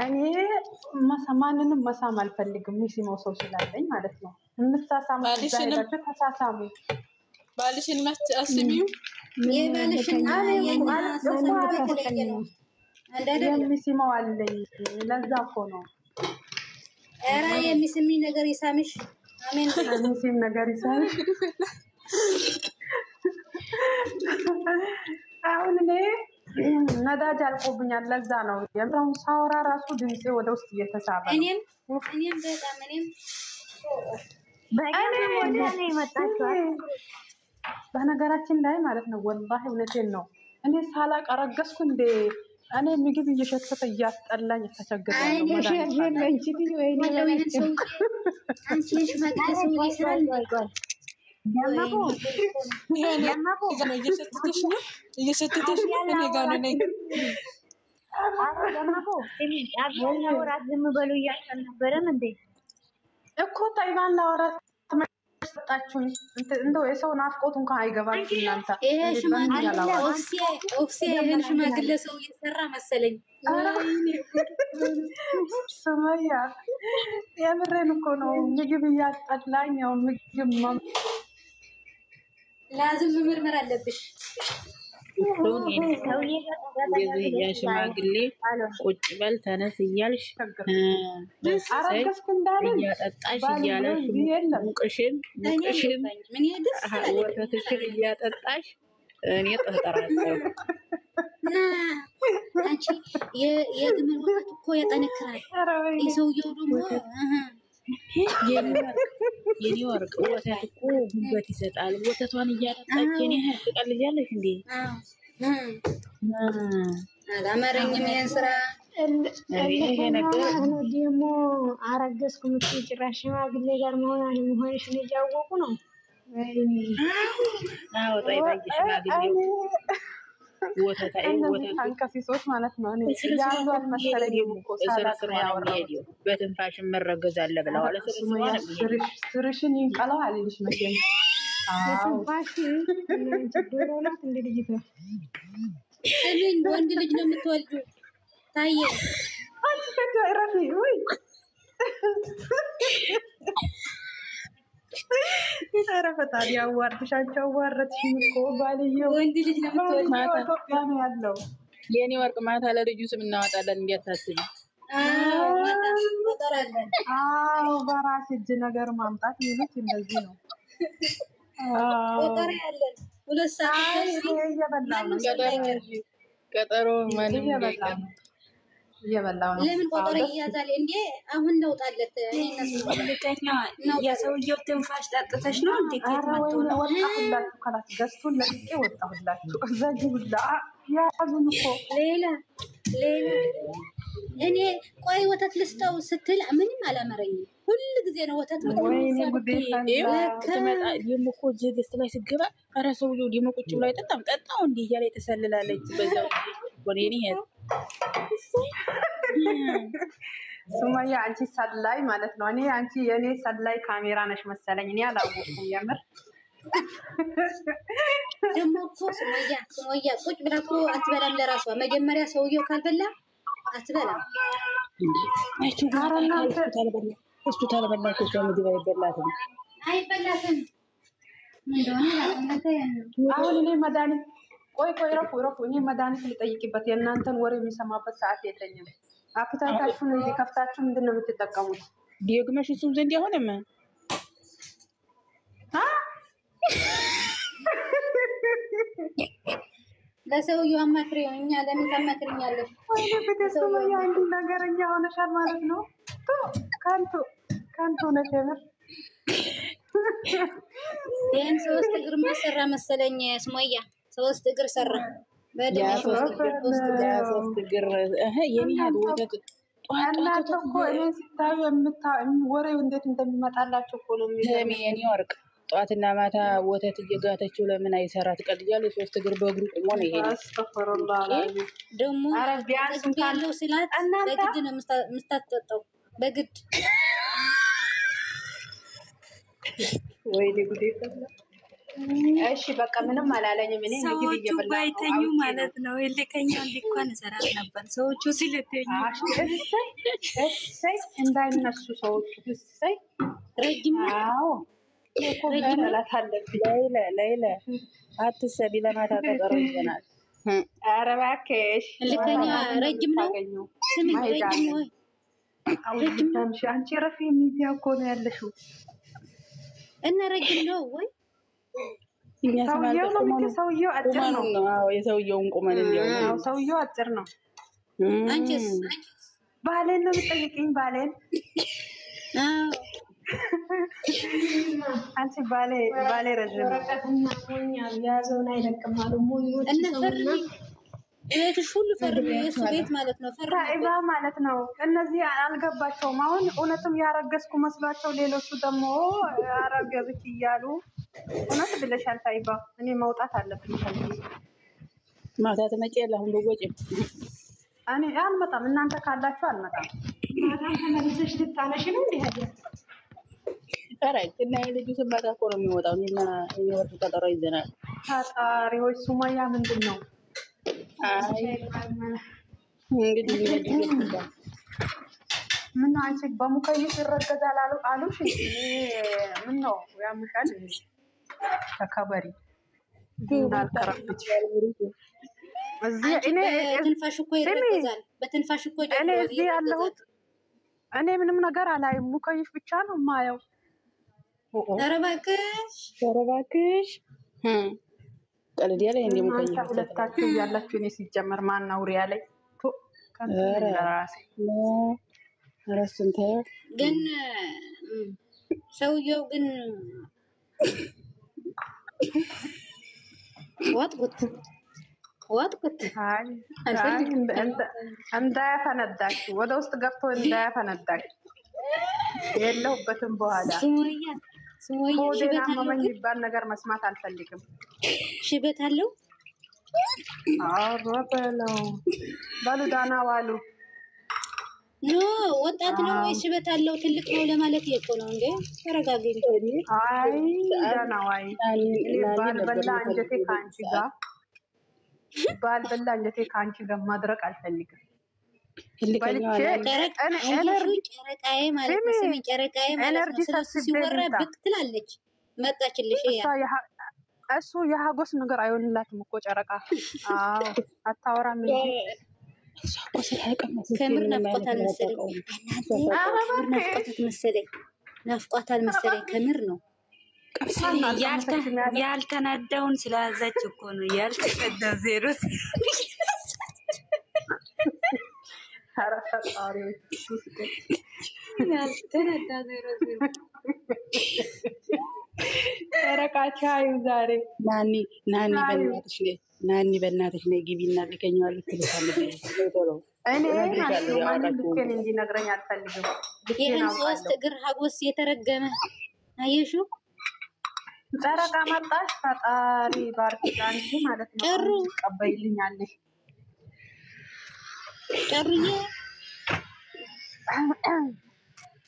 እኔ ማንንም መሳም አልፈልግም የሚስመው ሰው ስላለኝ ማለት ነው የምትሳሳሙ ዛሬላችሁ ተሳሳሙ ባልሽን አስቢው የባልሽን የሚስመው አለኝ ለዛ እኮ ነው ኧረ የሚስሚ ነገር ይሳምሽ አሜን የሚስም ነገር ይሳምሽ አሁን እኔ ነዳጅ አልቆብኛል ለዛ ነው የምራውን ሳወራ ራሱ ድምጼ ወደ ውስጥ እየተሳበ እኔም በጣም በእኔም ወደ እኔ መጣችሁ በነገራችን ላይ ማለት ነው ወላሂ እውነቴን ነው እኔ ሳላቅ አረገዝኩ እንደ እኔ ምግብ እየሸተተ እያስጠላኝ ተቸግሬያለሁ አንቺሽ መቅደስ ይስራል ይባል እየሸተተሽ ነው እኔ ጋር ነኝ ደማቆ አብዛኛው ወራት ዝም በሉ እያልከን ነበረም እንዴ እኮ ታይዋን ላወራት ተመጣጣችሁኝ እንደው የሰው ናፍቆት እንኳን አይገባችሁ እናንተ ይሄ ሽማግሌ ኦፍሴ ይሄን ሽማግሌ ሰው እየሰራ መሰለኝ ሱመያ የምሬን እኮ ነው ምግብ እያስጠላኝ ነው ምግብ ላዝም ምርመራ አለብሽ ሽማግሌ ቁጭ በል ተነስ እያልሽ አረገዝኩ እንዳለኝ እያጠጣሽ እያለሽ ሙቅሽን ወተትሽን እያጠጣሽ እኔ ጠጠራለሁ አንቺ የግመል ወተት እኮ ያጠነክራል የሰውየው ደግሞ የኔ ወርቅ ወተት እኮ ጉልበት ይሰጣል ወተቷን እያጠጣች እኔ ትቀልጃለሽ እንዴ አላማረኝም ይሄን ስራ ይሄ ነገር ደግሞ አረገዝኩ ምትይ ጭራሽ ሽማግሌ ጋር መሆንሽ ልጅ ያወቁ ነው አዎ ጠይባይ ሽማግሌ ወተት አንከሲሶች ማለት ነው እኔ ያሉ አልመሰለኝም እኮ ሳላስራ ያወራው በትንፋሽ መረገዝ አለ ብለዋል ስርሽን ይንቀላው አልልሽ መቼም በትንፋሽ ዶሮ ናት እንደ ልጅቷ እኔን ወንድ ልጅ ነው የምትወልዱ ታየ አንተ ረፊ ወይ ኧረ ፈጣሪ አዋርድሻቸው አዋረድሽኝ እኮ ባልየው ወንድ ልጅ ነው የምትወልዱ ኢትዮጵያ ነው ያለው የኔ ወርቅ ማታ ለልጁ ስም እናወጣለን እንዲያታስቢ አዎ በራስ እጅ ነገር ማምጣት ይሉት እንደዚህ ነው ቆጠር ያለን 2 ሰዓት እየበላሁ ነው ቀጠሮ ማንም እየበላሁ ነው ለምን ቆጠር ይያዛል እንዴ አሁን ለውጣለት የሰውየው ትንፋሽ ጠጥተሽ ነው እንዴ ከመጥቶ ነው ወጣሁላችሁ ከላት ገዝቱን ለጥቄ ወጣሁላችሁ እዛጅ ሁላ ያዙን እኮ ሌላ እኔ ቆይ ወተት ልስጠው ስትል ምንም አላመረኝም ሁሉ ጊዜ ነው ወተት የምኮ ጀግስት ላይ ስገባ ኧረ ሰውየው ደግሞ ቁጭ ብሎ አይጠጣም ጠጣው እንዲህ እያለ የተሰልላለች በዛው ወኔኔ ሱመያ አንቺ ሰላይ ማለት ነው እኔ አንቺ የኔ ሰላይ ካሜራ ነሽ መሰለኝ እኔ አላወኩም የምር ደግሞ ሱመያ ቁጭ ብላ እኮ አትበላም ለራሷ መጀመሪያ ሰውየው ካልበላ አትበላም እሱ ታለበላችሁ ሰው ምግብ አይበላትም አሁን እኔ መድኃኒት ቆይ ረፉ እኔ መድኃኒት ልጠይቅበት የእናንተን ወሬ የሚሰማበት ሰዓት የለኝም አፕታይታችሁን እንዲህ ከፍታችሁ ምንድን ነው የምትጠቀሙት ደግመሽ እሱም ዘንድ አሁንም ለሰውየው አማክሪው እኛ ለምን ታማክሪኛለሽ ወይኔ በተሰማያ አንድ ነገረኛ ሆነሻል ማለት ነው ካንቱ ነሽ የምር ይሄን 3 እግር ማሰራ መሰለኝ ስሞያ 3 እግር ሰራ በደምብ 3 እግር የኔ ወተት እናንተ እኮ እኔ ስታዩ ወሬው እንዴት እንደሚመጣላችሁ እኮ ነው የኔ ወርቅ ጧትና ማታ ወተት እየጋተችው ለምን አይሰራ ትቀልጃለሽ 3 እግር በእግሩ ቆሞ ነው ይሄ አስተፈረላህ ደግሞ አረቢያን ያለው ስላት በግድ ነው መስታጠጣው በግድ ወይ ጉዴ ፈላ እሺ በቃ ምንም አላለኝም። እኔ ምግብ ሰዎቹ እየበላሁ ባይተኙ ማለት ነው። ልከኛ እንዲኳን እሰራት ነበር። ሰዎቹ ስለተኙ እሰይ እንዳይነሱ ሰዎቹ እሰይ። ረጅም አዎ እኮ መረላት አለብኝ። ለይለ አትሰቢ፣ ለማታ ቀጠሮ ይዘናል። ኧረ እባክሽ ልከኛ ረጅም ነው። ስሚ ረጅም ነው ወይ? ረጅም ነው። አንቺ ረፊ ሚዲያ እኮ ነው ያለሽው እና ረጅም ነው ወይ? ሰውየው አጭር ነው። የሰውየውን ቁመን እንዲያው ሰውየው አጭር ነው። አንቺስ? ባሌን ነው የምጠይቅኝ? ባሌን አንቺ ባሌ ረጅም ወረቀትና ሞኛል ያዘውን አይለቅም አሉ ሞኞች እና ፈርሚ ቤትሽ ሁሉ ፈርሚ። የሱ ቤት ማለት ነው ፈርሚ ታይባ ማለት ነው። እነዚህ አልገባቸውም። አሁን እውነትም ያረገዝኩ መስሏቸው ሌሎቹ ደግሞ አረገዝኩ እያሉ እውነት ብለሻል ታይባ። እኔ መውጣት አለብኝ ከዚህ ማታ ትመጪያለሽ። አሁን በጎጭ እኔ አልመጣም። እናንተ ካላችሁ አልመጣም። ማታ ተመልሰሽ ልታነሽ ነው እንዴ? ታራይ እና የልጁ ስማታ እኮ ነው የሚወጣው። እና የወርቅ ቀጠሮ ይዘናል። ታጣሪዎች ሱማያ ምንድን ነው? አይ እንግዲህ ምን አንቺ በሙከይፍ ይረገዛል አሉሽ? ምን ነው ያምሻል? ተከበሪ እንዳልቀረፍች እዚህ እኔ በትንፋሽ እኮ ይረገዛል። በትንፋሽ እኮ እኔ እዚህ ያለሁት እኔ ምንም ነገር አላይም። ሙከይፍ ብቻ ነው የማየው። ኧረ እባክሽ ቀልድ ያለ እንደ ሙከይፍ ሁለታችሁ ያላችሁ እኔ ሲጀመር ማን ነው ሪያ ላይ ግን ሰውየው ግን ዋጥቁት እንዳያፈነዳችሁ ወደ ውስጥ ገብቶ እንዳያፈነዳችሁ የለሁበትም። በኋላ ሆዴን አመመኝ የሚባል ነገር መስማት አልፈልግም። ሽበት አለው። አዎ በለው በሉ ዳና ዋሉ። ኖ ወጣት ነው ወይ ሽበት አለው? ትልቅ ነው ለማለት እኮ ነው እንዴ? ተረጋግኝ። አይ ዳና ዋይ ባልበላ አንጀቴ ከአንቺ ጋር ማድረቅ አልፈልግም። ጨረቃዬ ማለት ነው። ስሚ ጨረቃዬ ማለት ነው። ስለሱ ሲወራ ብቅ ትላለች። መጣችልሽ። እሱ የሀጎስ ነገር አይሆንላትም እኮ ጨረቃ። አዎ አታወራም እንጂ ከምር ናፍቆታል መሰለኝ። ናፍቆታል መሰለኝ። ከምር ነው። ያልተናዳውን ስላዛች እኮ ነው ያልተቀዳው ዜሮ ያልተናዳ ዜሮ ጨረቃቻዩ ዛሬ ናኒ በእናትሽ ነይ ግቢና ልከኛዋል ትልካለች። እኔ ማንም ልኬን እንዲነግረኝ አልፈልግም። ይህን 3 እግር ሀጎስ የተረገመ አየሹ። ጨረቃ መጣሽ። ፈጣሪ ባርክ አንቺ ማለት ነው። ጨሩ ቀበይልኛለሽ ጨሩዬ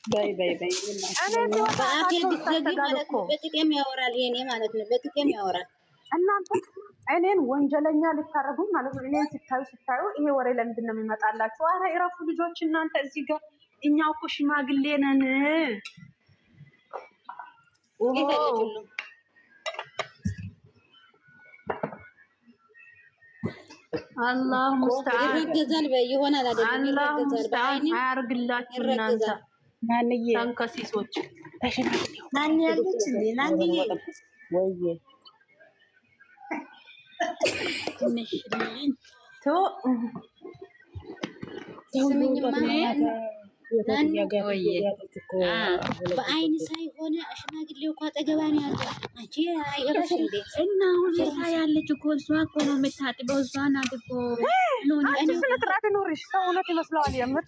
ባይ እኔ በአፌል ብትዘጊ ማለት ነው። በጥቅም ያወራል የኔ ማለት ነው። በጥቅም ያወራል። እናንተ እኔን ወንጀለኛ ልታረጉኝ ማለት ነው። እኔን ስታዩ ይሄ ወሬ ለምንድን ነው የሚመጣላችሁ? አረ እረፉ ልጆች እናንተ እዚህ ጋር። እኛ እኮ ሽማግሌ ነን። አላህ ሙስተዓን ይረገዛል። ይሆናል አይደል? አላህ ይረገዛል። ሙስተዓን አያርግላችሁ እናንተ ናንዬ ታንከሲሶች። ናኒ ያለች እንዴ? ናኒ ወይዬ በአይን ሳይሆን ሽማግሌው እኮ አጠገባ ነው ያለው። አንቺ አይገባሽ እንዴ? እና ሁኔታ ያለች እኮ እሷ እኮ ነው የምታጥበው። እሷ ናት እኮ አንቺ ስነ ስርዓት ኖርሽ። ሰው እውነት ይመስለዋል የምር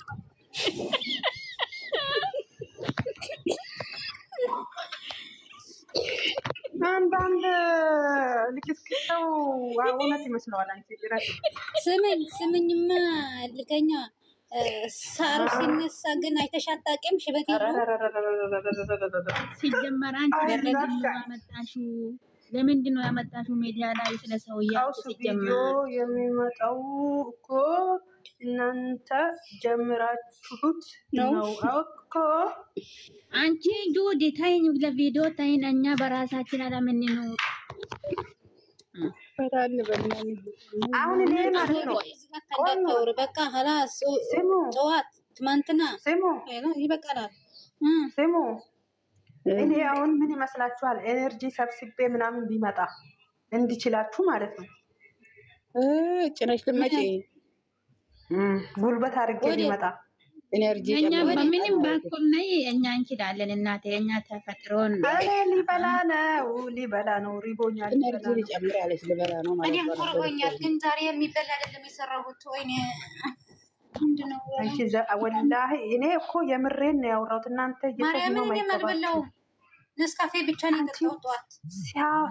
አንዳንድ ልክስክስ ሰው እውነት ይመስለዋል። አንቺ ድረስ ስምኝማ ልከኛ ሳሩ ሲነሳ ግን አይተሽ አታውቂም? ሽበት ሲጀመር አንቺ ደረግኝ ማመጣሽው ለምንድን ነው ያመጣሽው ሚዲያ ላይ ስለ ሰውዬ ቪዲዮ የሚመጣው እኮ እናንተ ጀምራችሁት ነው እኮ። አንቺ ጁዲ ታይኝ ለቪዲዮ ታይኝ እኛ በራሳችን አለምን ነው ፈራን በእናን አሁን እኔ ማለት ነው በቃ خلاص ጠዋት ትናንትና ይበቃላል። ስሙ እኔ አሁን ምን ይመስላችኋል? ኤነርጂ ሰብስቤ ምናምን ቢመጣ እንዲችላችሁ ማለት ነው ጭነሽ ልመጪ ጉልበት አድርጌ ቢመጣ ኤነርጂ እኛ በምንም በኩል ነይ እኛ እንችላለን። እናቴ እኛ ተፈጥሮን ሊበላ ነው ሪቦኛል። ኤነርጂ ሊጨምራለች ልበላ ነው ማለት ነው። እኔ ቆርቦኛል ግን ዛሬ የሚበላ አይደለም የሰራሁት። ወይኔ ምንድነው አንቺ ወላሂ እኔ እኮ የምሬን ነው ያወራሁት። እናንተ ማርያምን የማልበላው ነስካፌ ብቻ ነው የጠጣሁት።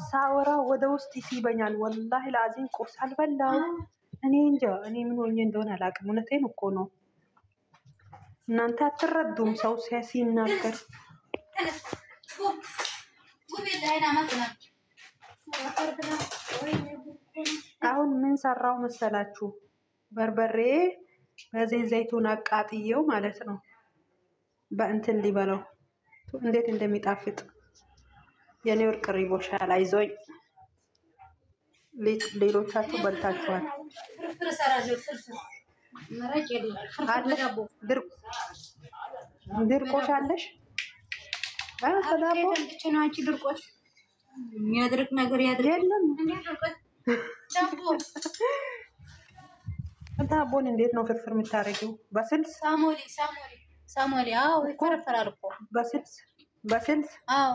ሳወራ ወደ ውስጥ ይሲበኛል። ወላሂ ለአዚም ቁርስ አልበላው። እኔ እንጃ እኔ ምን ሆኜ እንደሆነ አላውቅም። እውነቴን እኮ ነው። እናንተ አትረዱም ሰው ሲናገር። አሁን ምን ሰራው መሰላችሁ? በርበሬ በዚህ ዘይቱን አቃጥየው ማለት ነው በእንትን ሊበለው እንዴት እንደሚጣፍጥ የኔ ወርቅ ሪቦሻል። አይዞኝ ሌሎቻችሁ በልታችኋል። ድርቆሽ አለሽ? ድርቆሽ የሚያድርቅ ነገር የለም። ዳቦን እንዴት ነው ፍርፍር የምታደርጊው? በስልስ ሳሞሌ አዎ ይፈረፈራል እኮ በስልስ አዎ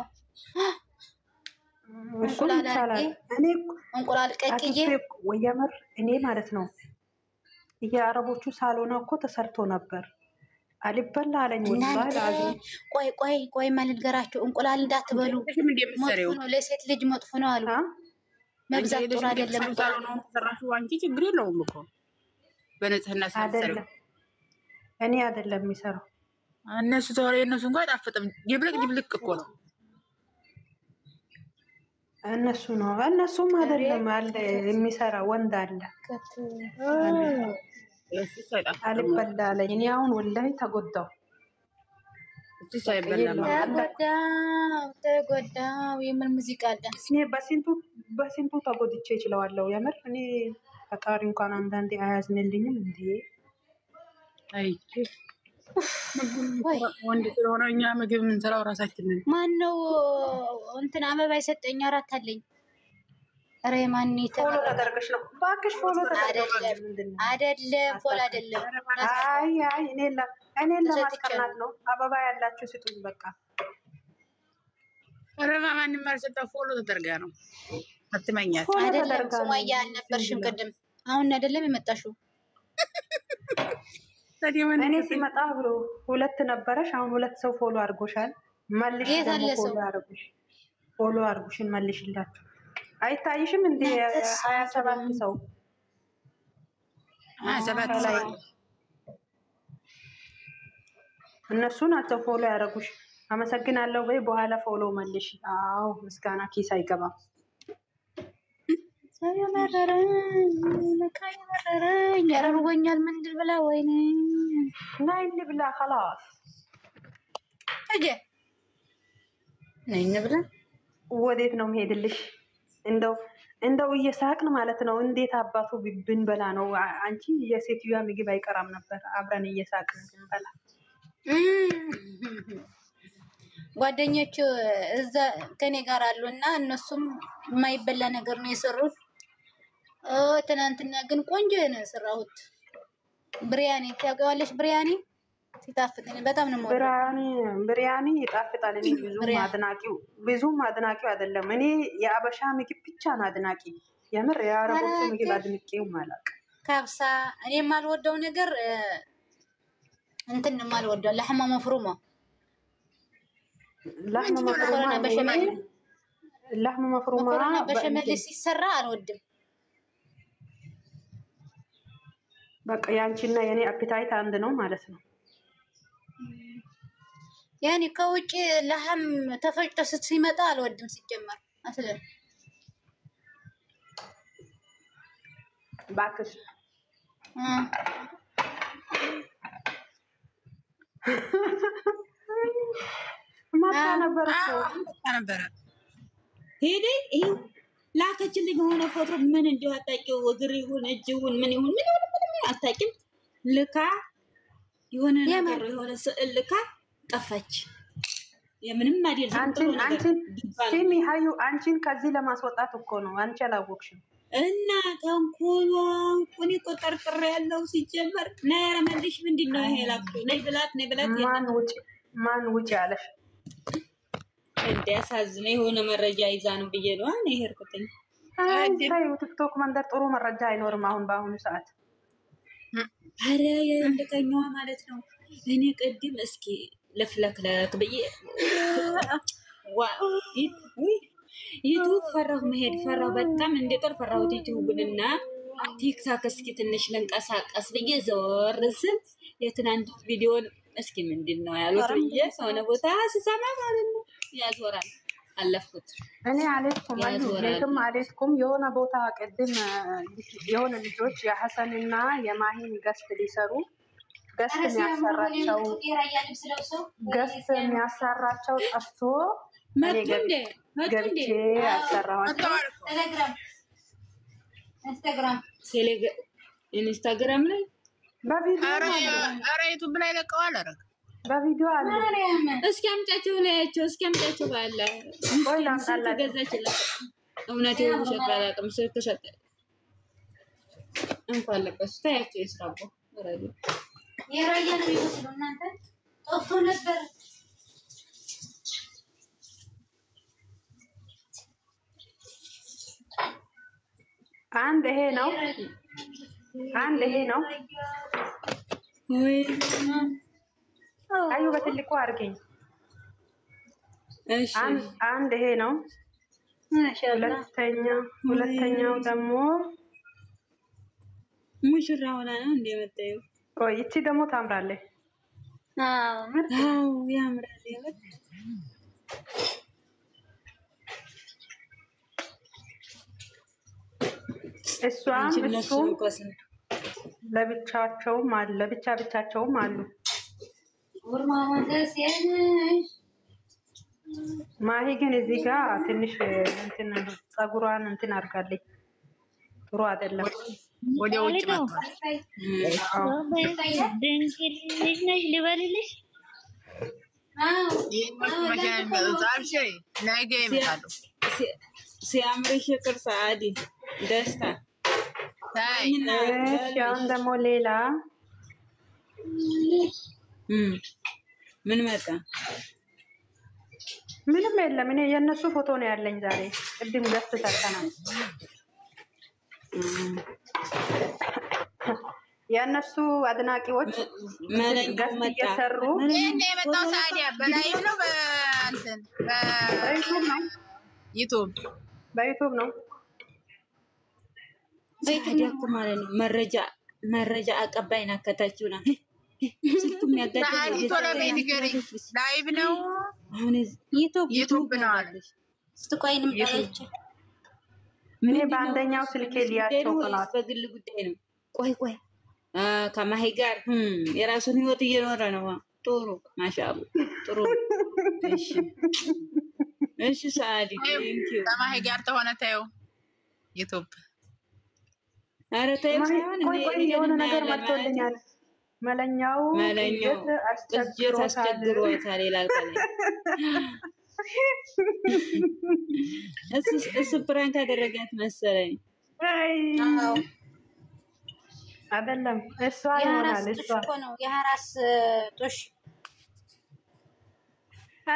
እሱን ይቻላል። እኔ እንቁላል ቀቅዬ ወየምር እኔ ማለት ነው የአረቦቹ ሳሎና እኮ ተሰርቶ ነበር አልበላ አለኝ። ወላሂ ላዚም ቆይ ማልገራችሁ እንቁላል እንዳትበሉ መጥፎ ነው፣ ለሴት ልጅ መጥፎ ነው አሉ። መብዛት ጥሩ አይደለም። ሳሎናውን ተሰራችሁ አንቺ ችግር የለውም እኮ በነጽህና ስለሰሩ እኔ አይደለም የሚሰራው እነሱ ተወሬ እነሱ እንኳን አይጣፍጥም። ድብልቅ እኮ ነው እነሱ ነው እነሱም አይደለም አለ የሚሰራ ወንድ አለ። አልበላ አለኝ። እኔ አሁን ወላሂ ተጎዳው። ተጎዳው የምር ሙዚቃ አለ። እኔ በስንቱ ተጎድቼ ይችላልው የምር። እኔ ፈጣሪ እንኳን አንዳንዴ አያዝንልኝም እንዴ? አይ ወንድ ስለሆነ እኛ ምግብ የምንሰራው ራሳችን ነን። ማነው እንትን አበባ የሰጠኝ? አራት አለኝ። ኧረ ማን ፎሎ ተደርገሽ ነው? እባክሽ ፎሎ ተደርገሽ አይደለም ፎሎ አይደለም። አይ እኔ ለማስቀናት ነው። አበባ ያላችሁ ስጡኝ በቃ። ኧረ ማንም አልሰጠው። ፎሎ ተደርጋ ነው። አትመኛት አይደለም። ሱማያ አልነበርሽም ቅድም? አሁን አይደለም የመጣሽው? እኔ ሲመጣ ብሎ ሁለት ነበረሽ። አሁን ሁለት ሰው ፎሎ አድርጎሻል። መልሽ ደግሞ ፎሎ አድርጉሽን መልሽላችሁ። አይታይሽም እንዴ? 27 ሰው 27 ላይ እነሱ ናቸው ፎሎ ያደረጉሽ። አመሰግናለሁ ወይ በኋላ ፎሎ መልሽ። አዎ ምስጋና ኪስ አይገባም። ያረርወኛል ምንድን ብላ ወይኔ ናይን ብላ خلاص እጄ ነኝ ብላ ወዴት ነው መሄድልሽ? እንደው እየሳቅን ማለት ነው። እንዴት አባቱ ብንበላ ነው? አንቺ የሴትዮዋ ምግብ አይቀራም ነበር። አብረን እየሳቅን ብንበላ። ጓደኞቹ እዛ ከኔ ጋር አሉና እነሱም የማይበላ ነገር ነው የሰሩት። ትናንትና ግን ቆንጆ ነው የሰራሁት። ብሪያኒ ታውቂዋለሽ? ብሪያኒ ሲጣፍጥ በጣም ነው የምወደው። ብሪያኒ ይጣፍጣል። እኔ ብዙም አድናቂው አይደለም። እኔ የአበሻ ምግብ ብቻ ነው አድናቂ። የምር የአረቦቹ ምግብ አድንቄው ማለት ካብሳ። እኔ የማልወደው ነገር እንትን የማልወደው ለሕማ መፍሩማ ለሕማ መፍሩማ በሸመል ሲሰራ አልወድም። በቃ ያንቺና የኔ አፒታይት አንድ ነው ማለት ነው። ያኔ ከውጭ ለሐም ተፈጭቶ ሲመጣ አልወድም ሲጀመር አስለ እባክሽ ማታ ነበር ሄደ ይሄ ላከችልኝ የሆነ ፎቶ ምን እንደው አታውቂው እግር ይሁን እጅ ይሁን ምን ይሁን አታውቂም። ልካ የሆነ ነገር የሆነ ስዕል ልካ ጠፋች። የምንም አይደል። አንቺን ሲሚ ሀዩ አንቺን ከዚህ ለማስወጣት እኮ ነው። አንቺ አላወቅሽም። እና ተንኮሏ እኔ ቆጠርጥሬ ያለው ሲጀመር ነይ መልሽ ምንድነው ይሄ ላክቶ ነይ ብላት ማን ውጭ ያለሽ እንዲያሳዝነ የሆነ መረጃ ይዛ ነው ብዬ ነው እኔ ሄድኩትኝ። ቲክቶክ መንደር ጥሩ መረጃ አይኖርም አሁን በአሁኑ ሰዓት። አረ የእንደቀኛዋ ማለት ነው። እኔ ቅድም እስኪ ለፍለክለክ ብዬ ዩቱብ ፈራሁ መሄድ ፈራሁ በጣም እንደጠር ፈራሁት ዩቱብንና ቲክታክ እስኪ ትንሽ ልንቀሳቀስ ብዬ ዘወር ስል የትናንት ቪዲዮን እስኪ ምንድን ነው ያሉት ብዬ የሆነ ቦታ ስሰማ ማለት ነው ያዞራል። አለፍኩት እኔ አልሄድኩም ቤትም አልሄድኩም። የሆነ ቦታ ቅድም የሆነ ልጆች የሐሰንና የማሂን ገስት ሊሰሩ ገስት የሚያሰራቸው ጠፍቶ ገብቼ ያሰራኋቸው ኢንስታግራም ላይ ዩቱብ ላይ ለቀዋል። በቪዲዮ አለ። እስኪ አምጫቸው ላያቸው እስኪ አምጫቸው ባለ ወይ ላምጣላችሁ ገዛችላት። እውነት ውሸት ባላውቅም ስልክ ተሰጠ እንኳን ለቀስ ታያቸው ይስራቦ ወራዲ የራያ ነው ይወስዱ እናንተ ጠፍቶ ነበር። አንድ ይሄ ነው ወይ አዩ በትልቁ አድርገኝ። እሺ አንድ ይሄ ነው። ሁለተኛው ደግሞ ሙሽራ ሆና ነው እንደመጣው። ቆይ እቺ ደግሞ ታምራለች። አዎ ያምራል ያምራል። እሱም ለብቻቸውም አሉ። ማሂ ግን እዚህ ጋር ትንሽ እንትን ፀጉሯን እንትን አድርጋለች። ጥሩ አይደለም። ወደ ውጭ መጥቷል። ልጅ ነሽ ልበልልሽ? ሲያምርሽ ይቅር ሰዓዲ ደስታ። አሁን ደግሞ ሌላ ምን መጣ? ምንም የለም። እኔ የእነሱ ፎቶ ነው ያለኝ ዛሬ። ቅድም ገስት ሰርተናል። የእነሱ አድናቂዎች ገስት እየሰሩ የመጣው ሳዲያ በላይ ነው በእንትን በዩቱብ ነው። ሳዲያ እኮ ማለት ነው መረጃ አቀባይ ናከታችሁ ነው። ስልኩም ያጋደለ ላይቭ ነው አሁን ዩቱብ ነው አለሽ። ስትቆይንም ታያች። ምን በአንደኛው ስልኬ ሊያቸው ከናት በግል ጉዳይ ነው። ቆይ ከማሂ ጋር የራሱን ህይወት እየኖረ ነው። ጥሩ ማሻአላ ጥሩ። እሺ ሰዓዲ ከማሂ ጋር ተሆነ ታየው ዩቱብ አረ ታየው ሳይሆን የሆነ ነገር መጥቶልኛል። መለኛው አስቸግሮታል ይላል። እሱ ፕራንክ አደረጋት መሰለኝ። አይደለም እሷ ይሆናል። እሷ የሀራስ ጦሽ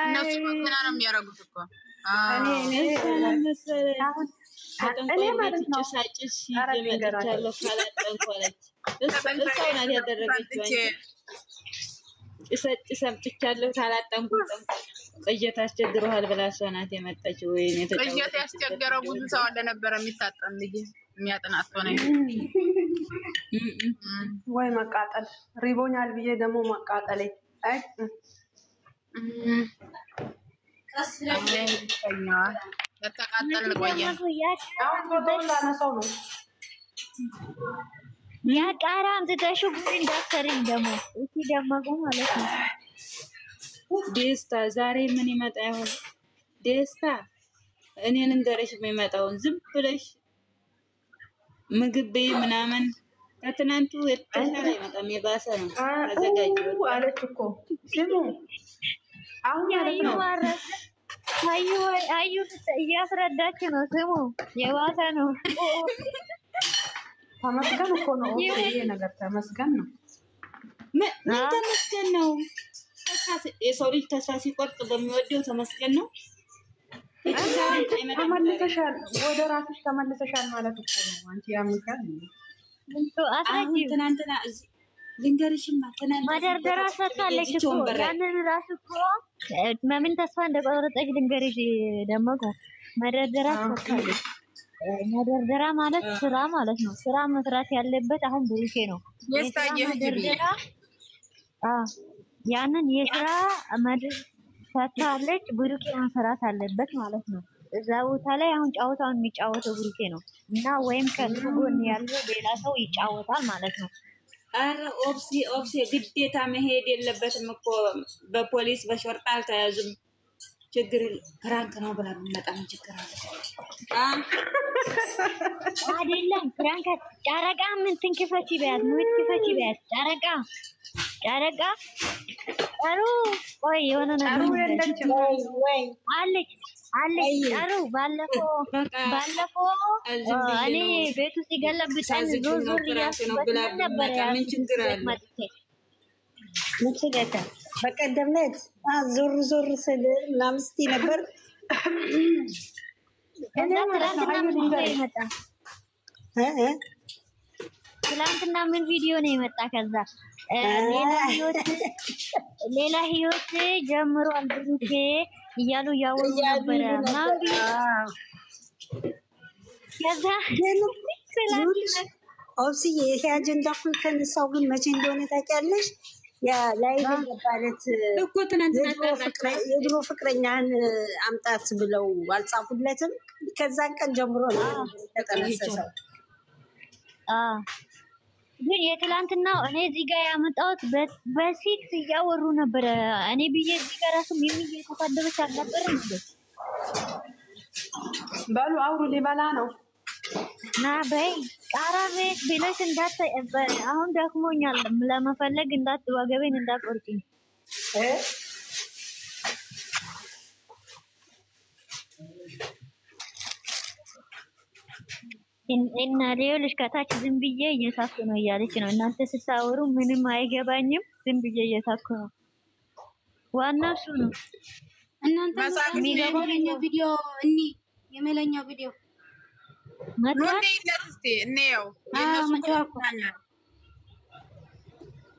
እነሱ ገና ነው የሚያደርጉት እኮ እኔ ማለት ነው ጭሳጭስ ይመጣቻለሁ ካላጠንኳለች እሷ ናት ያደረገችው። ጭሳጭስ ሰምጥቻለሁ ካላጠንኩ ቅየት አስቸግረዋል ብላ እሷ ናት የመጣችው። ወይ ነው ቅየት ያስቸገረው ብዙ ሰው አለ ነበር የሚታጠን ልጅ የሚያጠናት ሆነ። ወይ መቃጠል ሪቦኛል ብዬ ደግሞ መቃጠሌ አይ ተቃጠል ቆየ። አሁን ፎቶ ላነሳው ነው። ያ ቃራ አምጥተሽ ጉድ እንዳትሰሪኝ ደግሞ እሺ ደመቁ ማለት ነው። ደስታ ዛሬ ምን ይመጣ ይሆን? ደስታ እኔን እንደረሽ የሚመጣውን ዝም ብለሽ ምግብ በይ ምናምን ከትናንቱ የተሻለ አይመጣም፣ የባሰ ነው። አዘጋጅ አለች እኮ ስሙ። አሁን ማለት ነው አዩ እያስረዳች ነው። ስሙ የባሰ ነው። ተመስገን እኮ ነው። ይሄ ነገር ተመስገን ነው። ምን ተመስገን ነው? የሰው ልጅ ተስፋ ሲቆርጥ በሚወደው ተመስገን ነው። ተመልሰሻል፣ ወደ ራስሽ ተመልሰሻል ማለት እኮ ነው። አንቺ ያምካል አሁን ትናንትና ልንገርሽማ ማደርደራ ሰጥታለች እኮ ያንን ራሱ እኮ በምን ተስፋ እንደቆረጠች ልንገርሽ ደመቁ። መደርደራ ሰጥታለች። መደርደራ ማለት ስራ ማለት ነው። ስራ መስራት ያለበት አሁን ብሩኬ ነው። ያንን የስራ መድር ሰጥታለች። ብሩኬ መስራት አለበት ማለት ነው። እዛ ቦታ ላይ አሁን ጫወታውን የሚጫወተው ብሩኬ ነው እና ወይም ከሱ ጎን ያለው ሌላ ሰው ይጫወታል ማለት ነው። አረ ኦፕሲ ግዴታ መሄድ የለበትም እኮ በፖሊስ በሾርጣ አልተያዙም። ችግር ፍራንክ ነው ብላ ብንመጣ ምን ችግር አለ? አይደለም ፍራንክ ጨረቃ ምን ትንክፈች ቢያት ምን ትንክፈች ቢያት ጨረቃ አሩ ወይ የሆነ ነገር ወይ አለች አሩ ባለፈው እኔ ቤቱ ሲገለብጠን ዞር ያስበታል ነበር። ምን ችግር አለ? ምን ችግር በቀደም ዕለት ዞር ስል ምናምን ስትይ ነበር። ትላንትና ምን ቪዲዮ ነው የመጣ? ከዛ ሌላ ህይወት ጀምሯል ብሩኬ እያሉ እያወሩ ነበረ። ከዛ ኦብስዬ ይሄ አጀንዳ እኮ የተነሳው ግን መቼ እንደሆነ ታውቂያለሽ? ያ ላይ ባለት እኮ ትናንትና የድሮ ፍቅረኛን አምጣት ብለው አልጻፉለትም። ከዛን ቀን ጀምሮ ነው ተጠነሰሰው። ግን የትላንትናው እኔ እዚህ ጋር ያመጣሁት በሲክስ እያወሩ ነበረ። እኔ ብዬ እዚህ ጋር ራሱ የሚዬ ተሳደበች አልነበረም እንዴ? በሉ አውሩ ሊበላ ነው ና በይ ቃራ ቤት ብለሽ አሁን ደክሞኛል ለመፈለግ ወገቤን እንዳትቆርጪኝ። እና ሌሎች ከታች ዝም ብዬ እየሳኩ ነው እያለች ነው። እናንተ ስታወሩ ምንም አይገባኝም፣ ዝም ብዬ እየሳኩ ነው። ዋናው እሱ ነው። እናንተ የሚገባው ቪዲዮ የመለኛው ቪዲዮ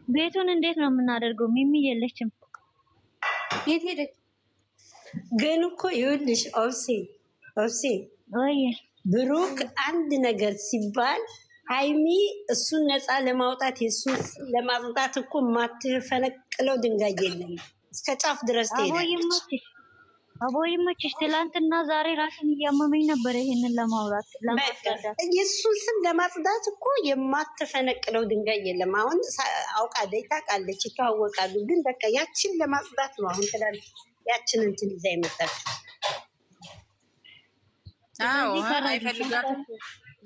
ቤቱን እንዴት ነው የምናደርገው? ሚሚ የለችም። የት ሄደች? ግን እኮ ይኸውልሽ ኦብሴ ወይ ብሩክ አንድ ነገር ሲባል ሃይሚ እሱን ነፃ ለማውጣት የሱን ለማውጣት እኮ ማትፈነቅለው ድንጋይ የለም። እስከ ጫፍ ድረስ ትሄዳለች። አቦ ይመችሽ። ትላንትና ዛሬ ራስን እያመመኝ ነበር ይሄንን ለማውራት ለማስረዳት። የሱን ስም ለማጽዳት እኮ የማትፈነቅለው ድንጋይ የለም። አሁን አውቃለች፣ ታውቃለች፣ ይተዋወቃሉ። ግን በቃ ያችን ለማጽዳት ነው አሁን ትላለች። ያችን እንትን ይዛ የመጣችው አይፈልጋትም።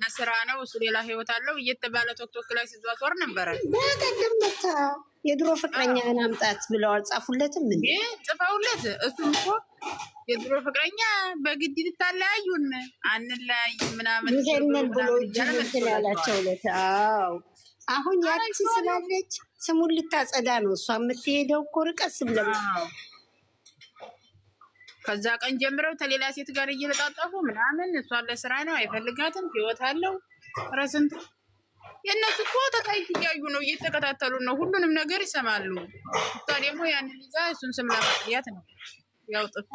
ለስራ ነው እሱ ሌላ ህይወት አለው እየተባለ ቶክቶክ ላይ ሲዟዟር ነበረ። በቀደም መታ የድሮ ፍቅረኛን አምጣት ብለው አልጻፉለትም እንዴ? ጽፈውለት እሱም እኮ የድሮ ፍቅረኛ በግድ ልታለያዩን አንለያይም ምናምን ይሄንን ብሎ እንትን ያላቸው ዕለት አሁን ያቺ ስላለች ስሙን ልታጸዳ ነው እሷ የምትሄደው እኮ ርቀስ ብለው ከዛ ቀን ጀምረው ተሌላ ሴት ጋር እየተጣጣፉ ምናምን እሷን ለስራ ነው አይፈልጋትም፣ ህይወት አለው። ረስንት የእነሱ እኮ ተታይት እያዩ ነው፣ እየተከታተሉ ነው፣ ሁሉንም ነገር ይሰማሉ። እሷ ደግሞ ያንን ይዛ እሱን ስም ለማጥያት ነው። ያው ጥፍ